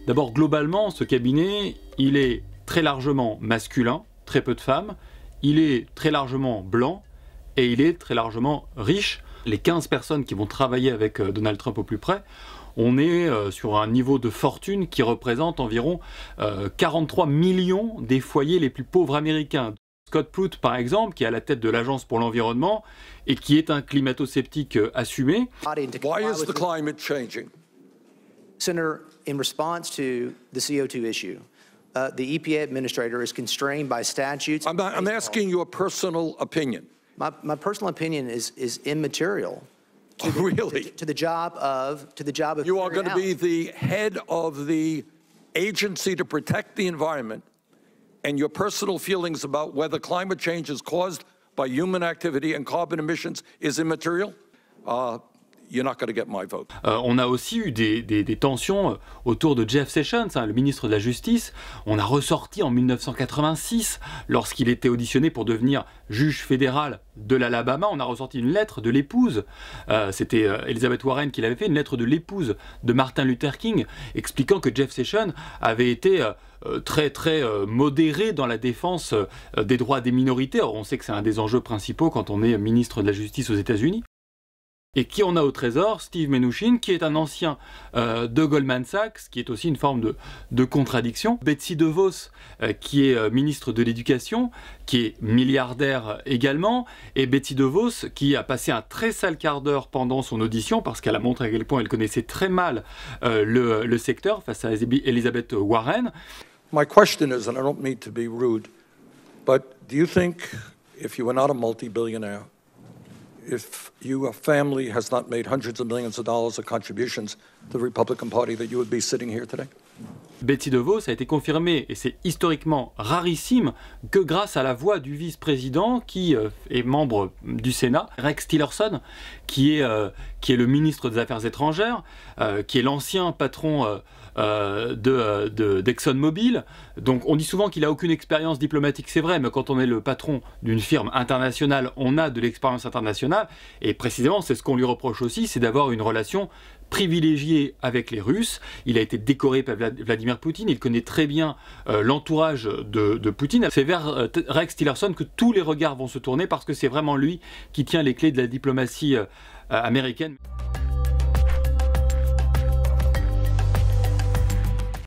D'abord, globalement, ce cabinet, il est très largement masculin, très peu de femmes, il est très largement blanc et il est très largement riche. Les 15 personnes qui vont travailler avec Donald Trump au plus près, on est sur un niveau de fortune qui représente environ 43 millions des foyers les plus pauvres américains. Scott Pruitt, par exemple, qui est à la tête de l'Agence pour l'environnement et qui est un climato-sceptique assumé. Why is the climate changing? Senator, in response to the CO2 issue, the EPA administrator is constrained by statutes. I'm asking you a personal opinion. My personal opinion is immaterial. To the, Really? to the job of You are going to be out. the head of the agency to protect the environment, and your personal feelings about whether climate change is caused by human activity and carbon emissions is immaterial? You're not going to get my vote. On a aussi eu des tensions autour de Jeff Sessions, le ministre de la Justice. On a ressorti en 1986, lorsqu'il était auditionné pour devenir juge fédéral de l'Alabama, on a ressorti une lettre de l'épouse, c'était Elizabeth Warren qui l'avait fait, une lettre de l'épouse de Martin Luther King, expliquant que Jeff Sessions avait été très modéré dans la défense des droits des minorités. Or, on sait que c'est un des enjeux principaux quand on est ministre de la Justice aux États-Unis. Et qui on a au Trésor? Steve Mnuchin, qui est un ancien de Goldman Sachs, qui est aussi une forme de contradiction. Betsy DeVos, qui est ministre de l'Éducation, qui est milliardaire également. Et Betsy DeVos, qui a passé un très sale quart d'heure pendant son audition, parce qu'elle a montré à quel point elle connaissait très mal le secteur face à Elizabeth Warren. My question is, and I don't mean to be rude, but do you think if you were not a multi-billionaire, if your family has not made hundreds of millions of dollars of contributions to the Republican Party, that you would be sitting here today? Betsy DeVos a été confirmé, et c'est historiquement rarissime, que grâce à la voix du vice-président qui est membre du Sénat, Rex Tillerson, qui est le ministre des Affaires étrangères, qui est l'ancien patron d'ExxonMobil. Donc on dit souvent qu'il n'a aucune expérience diplomatique, c'est vrai, mais quand on est le patron d'une firme internationale, on a de l'expérience internationale, et précisément c'est ce qu'on lui reproche aussi, c'est d'avoir une relation privilégié avec les Russes. Il a été décoré par Vladimir Poutine, il connaît très bien l'entourage de Poutine. C'est vers Rex Tillerson que tous les regards vont se tourner parce que c'est vraiment lui qui tient les clés de la diplomatie américaine.